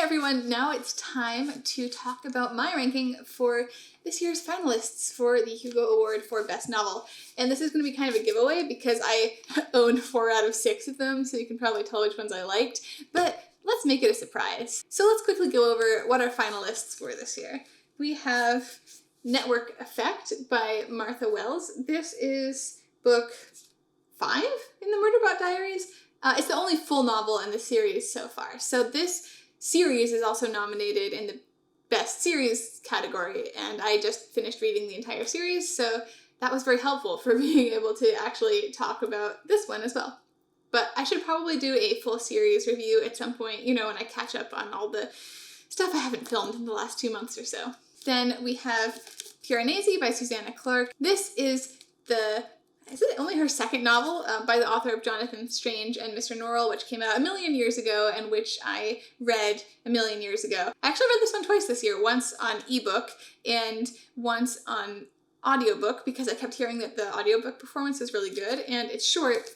everyone, now it's time to talk about my ranking for this year's finalists for the Hugo Award for Best Novel. And this is going to be kind of a giveaway because I own 4 out of 6 of them, so you can probably tell which ones I liked, but let's make it a surprise. So let's quickly go over what our finalists were this year. We have Network Effect by Martha Wells. This is book 5 in the Murderbot Diaries. It's the only full novel in the series so far. So this series is also nominated in the Best Series category, and I just finished reading the entire series, so that was very helpful for being able to actually talk about this one as well. But I should probably do a full series review at some point, you know, when I catch up on all the stuff I haven't filmed in the last 2 months or so. Then we have Piranesi by Susanna Clarke. This is it only her second novel by the author of Jonathan Strange and Mr. Norrell, which came out a million years ago and which I read a million years ago. I actually read this one twice this year, once on ebook and once on audiobook because I kept hearing that the audiobook performance is really good and it's short.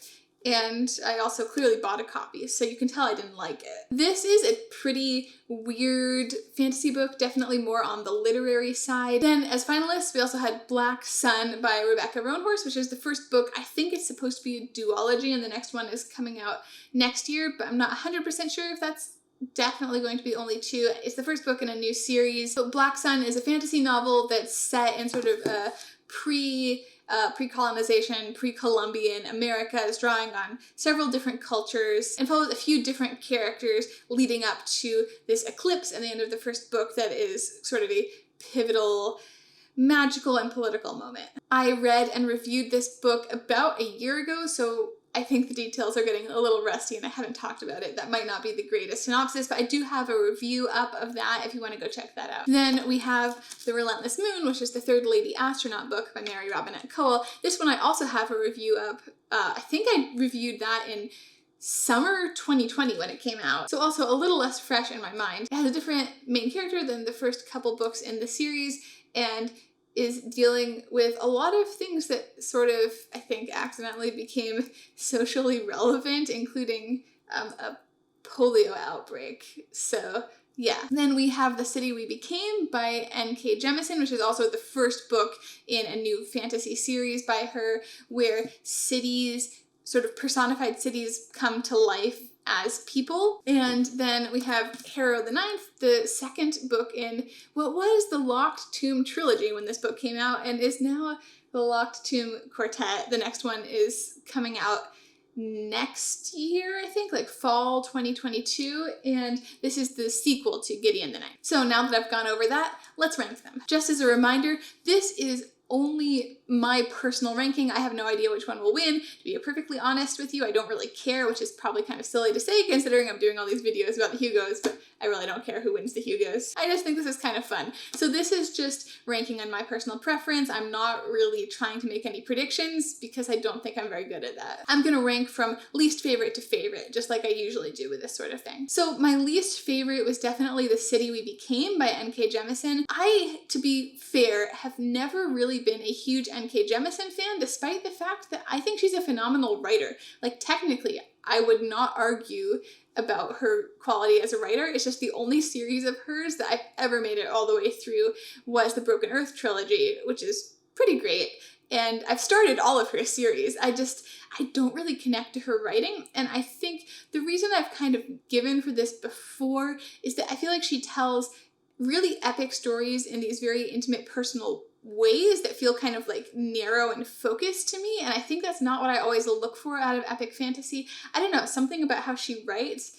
And I also clearly bought a copy, so you can tell I didn't like it. This is a pretty weird fantasy book, definitely more on the literary side. Then as finalists, we also had Black Sun by Rebecca Roanhorse, which is the first book. I think it's supposed to be a duology, and the next one is coming out next year, but I'm not 100% sure if that's definitely going to be only 2. It's the first book in a new series. So Black Sun is a fantasy novel that's set in sort of a pre-colonization, pre-Columbian America, is drawing on several different cultures and follows a few different characters leading up to this eclipse at the end of the first book that is sort of a pivotal, magical, and political moment. I read and reviewed this book about a year ago, so I think the details are getting a little rusty and I haven't talked about it. That might not be the greatest synopsis, but I do have a review up of that if you want to go check that out. Then we have The Relentless Moon, which is the Third Lady Astronaut book by Mary Robinette Kowal. This one I also have a review up. I think I reviewed that in summer 2020 when it came out, so also a little less fresh in my mind. It has a different main character than the first couple books in the series and is dealing with a lot of things that sort of, I think, accidentally became socially relevant, including a polio outbreak. So yeah. Then we have The City We Became by N.K. Jemisin, which is also the first book in a new fantasy series by her, where cities, sort of personified cities, come to life as people. And then we have Harrow the Ninth, the second book in what was the Locked Tomb trilogy when this book came out and is now the Locked Tomb Quartet. The next one is coming out next year, I think, like fall 2022, and this is the sequel to Gideon the Ninth. So now that I've gone over that, let's rank them. Just as a reminder, this is only my personal ranking. I have no idea which one will win. To be perfectly honest with you, I don't really care, which is probably kind of silly to say considering I'm doing all these videos about the Hugos, but I really don't care who wins the Hugos. I just think this is kind of fun. So this is just ranking on my personal preference. I'm not really trying to make any predictions because I don't think I'm very good at that. I'm gonna rank from least favorite to favorite, just like I usually do with this sort of thing. So my least favorite was definitely The City We Became by N.K. Jemisin. I, to be fair, have never really been a huge N.K. Jemisin fan, despite the fact that I think she's a phenomenal writer. Like, technically, I would not argue about her quality as a writer. It's just the only series of hers that I've ever made it all the way through was the Broken Earth trilogy, which is pretty great. And I've started all of her series. I don't really connect to her writing. And I think the reason I've kind of given for this before is that I feel like she tells really epic stories in these very intimate, personal ways that feel kind of like narrow and focused to me, and I think that's not what I always look for out of epic fantasy. I don't know, something about how she writes,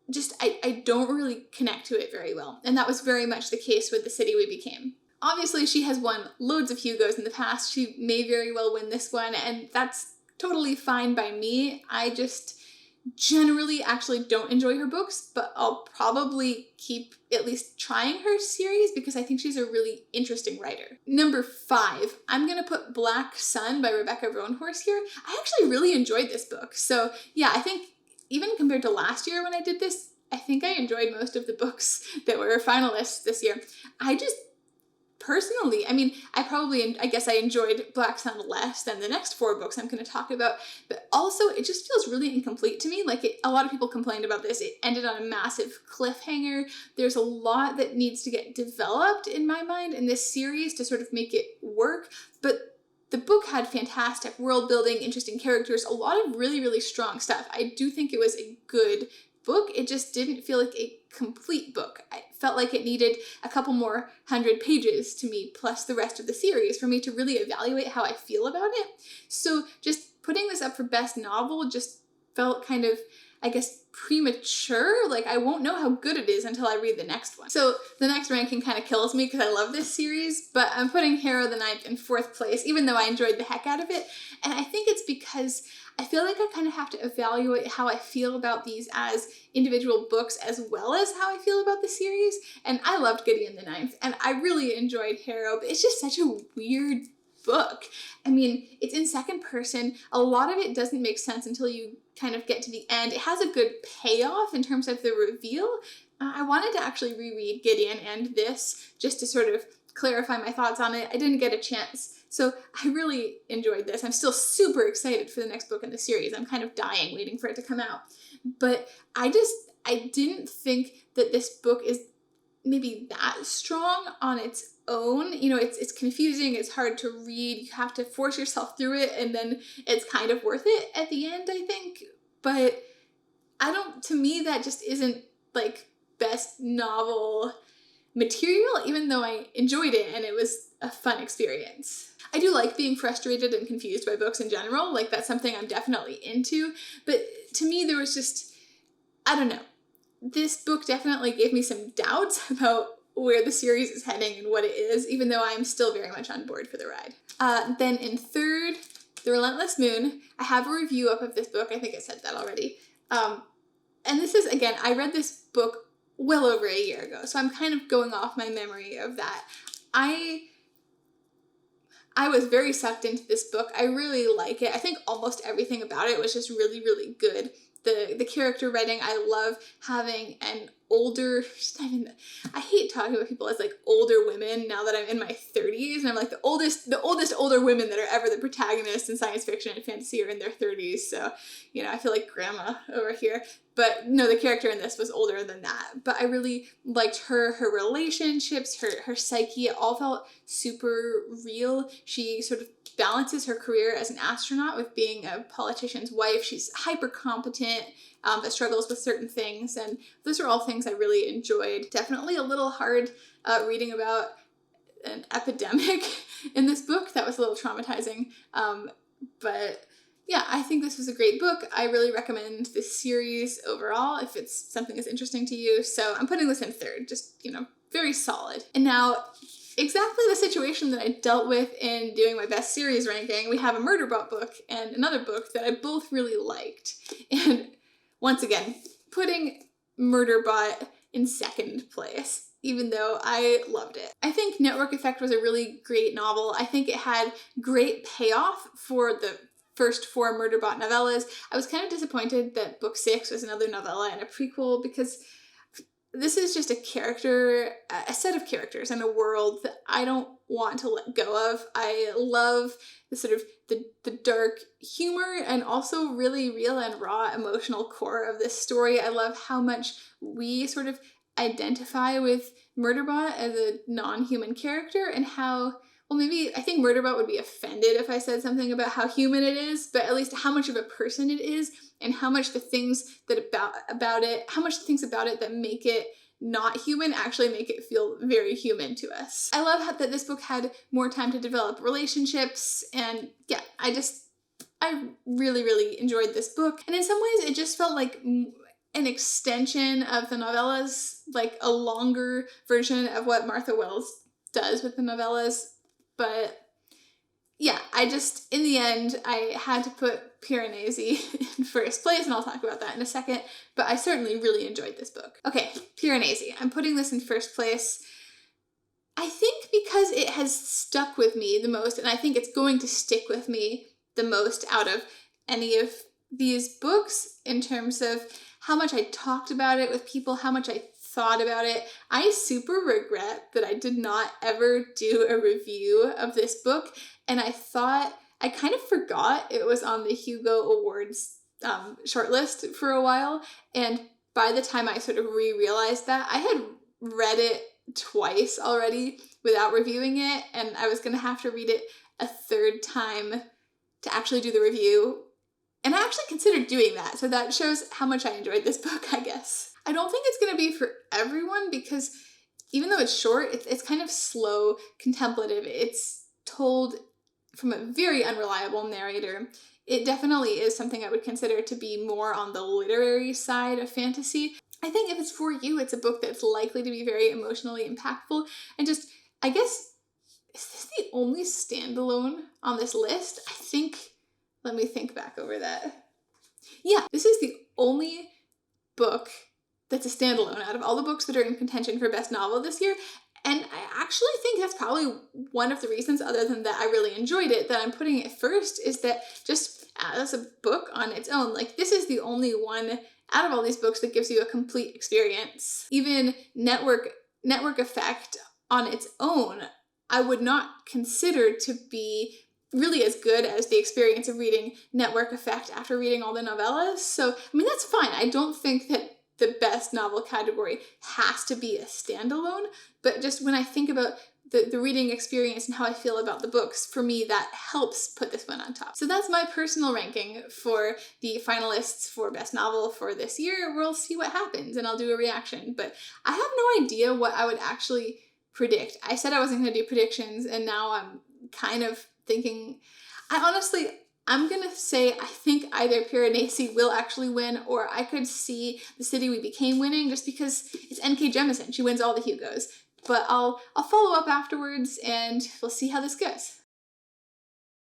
just I don't really connect to it very well, and that was very much the case with The City We Became. Obviously, she has won loads of Hugos in the past. She may very well win this one, and that's totally fine by me. I just generally actually don't enjoy her books, but I'll probably keep at least trying her series because I think she's a really interesting writer. Number 5, I'm gonna put Black Sun by Rebecca Roanhorse here. I actually really enjoyed this book. So yeah, I think even compared to last year when I did this, I think I enjoyed most of the books that were finalists this year. I just personally, I mean, I guess I enjoyed Black Sun less than the next 4 books I'm going to talk about, but also it just feels really incomplete to me. Like, a lot of people complained about this. It ended on a massive cliffhanger. There's a lot that needs to get developed in my mind in this series to sort of make it work, but the book had fantastic world building, interesting characters, a lot of really, really strong stuff. I do think it was a good book. It just didn't feel like a complete book. I felt like it needed a couple more 100 pages to me, plus the rest of the series, for me to really evaluate how I feel about it. So just putting this up for best novel just felt kind of, I guess, premature. Like, I won't know how good it is until I read the next one. So the next ranking kind of kills me because I love this series, but I'm putting Harrow the Ninth in 4th place, even though I enjoyed the heck out of it. And I think it's because I feel like I kind of have to evaluate how I feel about these as individual books as well as how I feel about the series. And I loved Gideon the Ninth, and I really enjoyed Harrow, but it's just such a weird book. I mean, it's in second person. A lot of it doesn't make sense until you kind of get to the end. It has a good payoff in terms of the reveal. I wanted to actually reread Gideon and this just to sort of clarify my thoughts on it. I didn't get a chance. So I really enjoyed this. I'm still super excited for the next book in the series. I'm kind of dying waiting for it to come out. But I didn't think that this book is maybe that strong on its own. You know, it's confusing, it's hard to read, you have to force yourself through it, and then it's kind of worth it at the end, I think. But to me, that just isn't like best novel material, even though I enjoyed it and it was a fun experience. I do like being frustrated and confused by books in general. Like, that's something I'm definitely into. But to me, there was just, I don't know. This book definitely gave me some doubts about where the series is heading and what it is, even though I'm still very much on board for the ride. Then in 3rd, The Relentless Moon. I have a review up of this book. I think I said that already. And this is, again, I read this book well over a year ago, so I'm kind of going off my memory of that. I was very sucked into this book. I really like it. I think almost everything about it was just really, really good. The character writing, I love having an older, I hate talking about people as like older women now that I'm in my 30s, and I'm like the oldest older women that are ever the protagonists in science fiction and fantasy are in their 30s, so, you know, I feel like grandma over here. But no, the character in this was older than that. But I really liked her relationships, her psyche. It all felt super real. She sort of balances her career as an astronaut with being a politician's wife. She's hyper competent, but struggles with certain things. And those are all things I really enjoyed. Definitely a little hard reading about an epidemic in this book. That was a little traumatizing. But yeah, I think this was a great book. I really recommend this series overall if it's something that's interesting to you. So I'm putting this in 3rd, just, you know, very solid. And now, exactly the situation that I dealt with in doing my best series ranking, we have a Murderbot book and another book that I both really liked. And once again, putting Murderbot in 2nd place, even though I loved it. I think Network Effect was a really great novel. I think it had great payoff for the first 4 Murderbot novellas. I was kind of disappointed that book 6 was another novella and a prequel, because this is just a set of characters and a world that I don't want to let go of. I love the sort of the dark humor and also really real and raw emotional core of this story. I love how much we sort of identify with Murderbot as a non-human character, and how, well, maybe I think Murderbot would be offended if I said something about how human it is, but at least how much of a person it is, and how much the things about it that make it not human actually make it feel very human to us. I love that this book had more time to develop relationships, and yeah, I really, really enjoyed this book. And in some ways it just felt like an extension of the novellas, like a longer version of what Martha Wells does with the novellas. But yeah, in the end, I had to put Piranesi in 1st place, and I'll talk about that in a second, but I certainly really enjoyed this book. Okay, Piranesi. I'm putting this in 1st place, I think because it has stuck with me the most, and I think it's going to stick with me the most out of any of these books in terms of how much I talked about it with people, how much I thought about it. I super regret that I did not ever do a review of this book, and I kind of forgot it was on the Hugo Awards shortlist for a while, and by the time I sort of realized that, I had read it twice already without reviewing it, and I was going to have to read it a third time to actually do the review. And I actually considered doing that, so that shows how much I enjoyed this book, I guess. I don't think it's going to be for everyone because even though it's short, it's kind of slow, contemplative. It's told from a very unreliable narrator. It definitely is something I would consider to be more on the literary side of fantasy. I think if it's for you, it's a book that's likely to be very emotionally impactful. And just, I guess, is this the only standalone on this list? I think, let me think back over that. Yeah, this is the only book that's a standalone out of all the books that are in contention for best novel this year. And I actually think that's probably one of the reasons, other than that I really enjoyed it, that I'm putting it first, is that just as a book on its own, like, this is the only one out of all these books that gives you a complete experience. Even Network Effect on its own, I would not consider to be really as good as the experience of reading Network Effect after reading all the novellas. So, I mean, that's fine. I don't think that the best novel category has to be a standalone, but just when I think about the reading experience and how I feel about the books, for me, that helps put this one on top. So that's my personal ranking for the finalists for best novel for this year. We'll see what happens and I'll do a reaction, but I have no idea what I would actually predict. I said I wasn't going to do predictions, and now I'm kind of thinking, I'm going to say I think either Piranesi will actually win, or I could see The City We Became winning, just because it's N.K. Jemisin. She wins all the Hugos. But I'll follow up afterwards, and we'll see how this goes.